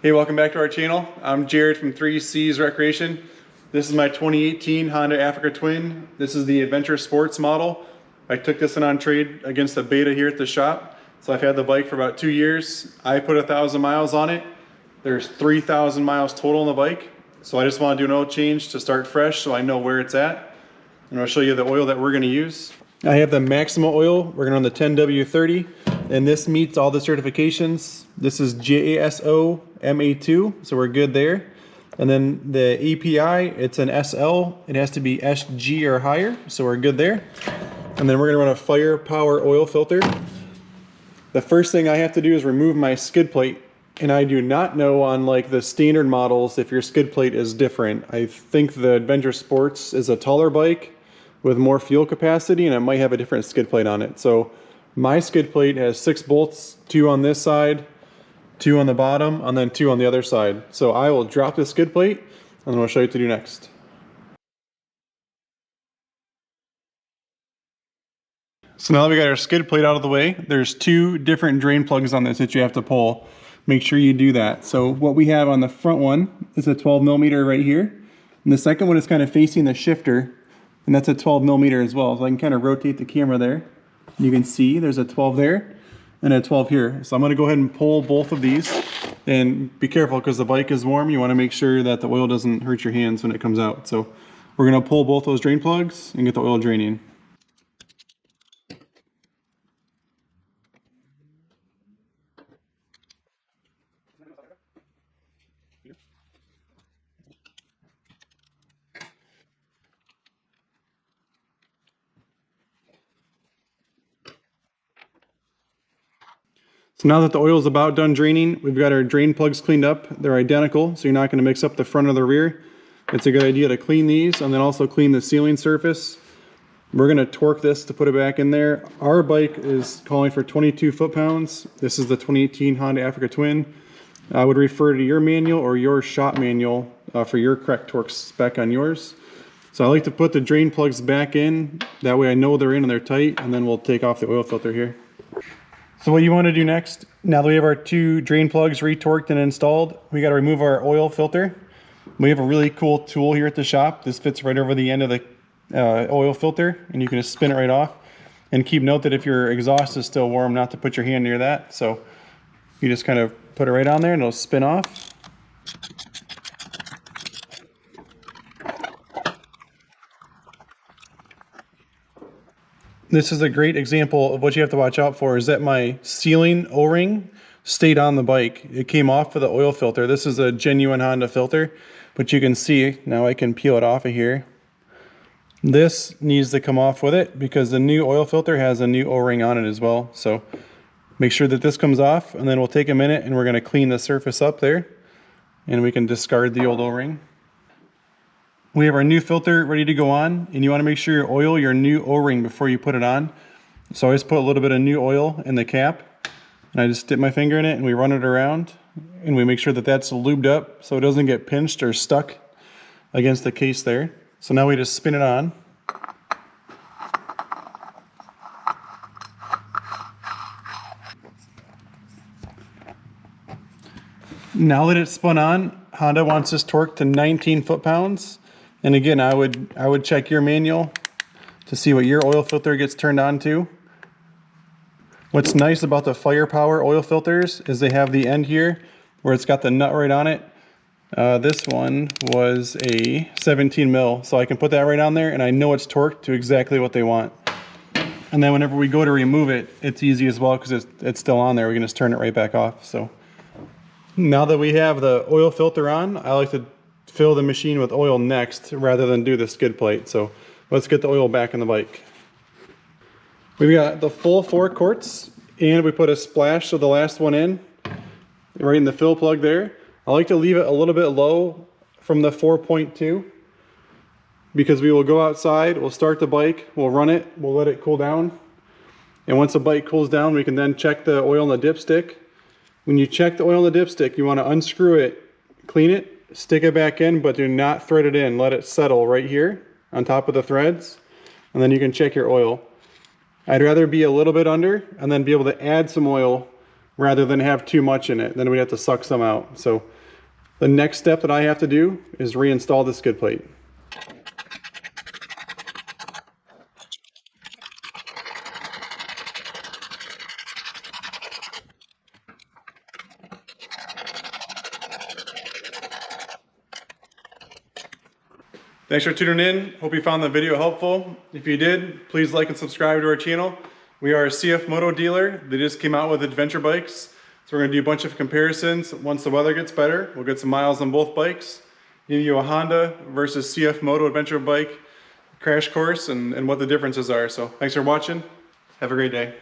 Hey, welcome back to our channel. I'm Jared from 3C's Recreation. This is my 2018 Honda Africa Twin. This is the Adventure Sports model. I took this in on trade against a beta here at the shop. So I've had the bike for about 2 years. I put 1,000 miles on it. There's 3,000 miles total on the bike. So I just want to do an oil change to start fresh so I know where it's at. And I'll show you the oil that we're going to use. I have the Maxima oil. We're going to run the 10W30. And this meets all the certifications. This is JASO MA2, so we're good there. And then the API, it's an SL. It has to be SG or higher, so we're good there. And then we're going to run a firepower oil filter. The first thing I have to do is remove my skid plate. And I do not know on like the standard models if your skid plate is different. I think the Adventure Sports is a taller bike with more fuel capacity, and it might have a different skid plate on it. So my skid plate has 6 bolts, 2 on this side, 2 on the bottom, and then 2 on the other side. So I will drop the skid plate, and then I'll show you what to do next. So now that we got our skid plate out of the way, there's 2 different drain plugs on this that you have to pull. Make sure you do that. So what we have on the front one is a 12 millimeter right here. And the second one is kind of facing the shifter, and that's a 12 millimeter as well. So I can kind of rotate the camera there. You can see there's a 12 there and a 12 here. So I'm going to go ahead and pull both of these, and be careful because the bike is warm. You want to make sure that the oil doesn't hurt your hands when it comes out. So we're going to pull both those drain plugs and get the oil draining. So now that the oil is about done draining, we've got our drain plugs cleaned up. They're identical, so you're not going to mix up the front or the rear. It's a good idea to clean these and then also clean the sealing surface. We're going to torque this to put it back in there. Our bike is calling for 22 foot-pounds. This is the 2018 Honda Africa Twin. I would refer to your manual or your shop manual for your correct torque spec on yours. So I like to put the drain plugs back in. That way I know they're in and they're tight, and then we'll take off the oil filter here. So what you want to do next, now that we have our 2 drain plugs retorqued and installed, we got to remove our oil filter. We have a really cool tool here at the shop. This fits right over the end of the oil filter, and you can just spin it right off. And keep note that if your exhaust is still warm, not to put your hand near that. So you just kind of put it right on there and it'll spin off. This is a great example of what you have to watch out for, is that my sealing O-ring stayed on the bike. It came off with the oil filter. This is a genuine Honda filter, but you can see, now I can peel it off of here. This needs to come off with it because the new oil filter has a new O-ring on it as well. So make sure that this comes off, and then we'll take a minute and we're going to clean the surface up there, and we can discard the old O-ring. We have our new filter ready to go on, and you want to make sure you oil your new O-ring before you put it on. So I just put a little bit of new oil in the cap, and I just dip my finger in it and we run it around, and we make sure that that's lubed up so it doesn't get pinched or stuck against the case there. So now we just spin it on. Now that it's spun on, Honda wants this torque to 19 foot-pounds. And again, I would check your manual to see what your oil filter gets turned on to. What's nice about the firepower oil filters is they have the end here where it's got the nut right on it. This one was a 17 mil, so I can put that right on there and I know it's torqued to exactly what they want. And then whenever we go to remove it, it's easy as well because it's still on there. We can just turn it right back off. So now that we have the oil filter on, I like to fill the machine with oil next rather than do the skid plate. So let's get the oil back in the bike. We've got the full 4 quarts, and we put a splash of the last one in, right in the fill plug there. I like to leave it a little bit low from the 4.2 because we will go outside, we'll start the bike, we'll run it, we'll let it cool down. And once the bike cools down, we can then check the oil in the dipstick. When you check the oil in the dipstick, you want to unscrew it, clean it, stick it back in, but do not thread it in. Let it settle right here on top of the threads, and then you can check your oil. I'd rather be a little bit under and then be able to add some oil rather than have too much in it. Then we'd have to suck some out. So The next step that I have to do is reinstall the skid plate. Thanks for tuning in. Hope you found the video helpful. If you did, please like and subscribe to our channel. We are a CF Moto dealer. They just came out with adventure bikes. So we're gonna do a bunch of comparisons. Once the weather gets better, we'll get some miles on both bikes. Give you a Honda versus CF Moto adventure bike crash course and what the differences are. So thanks for watching. Have a great day.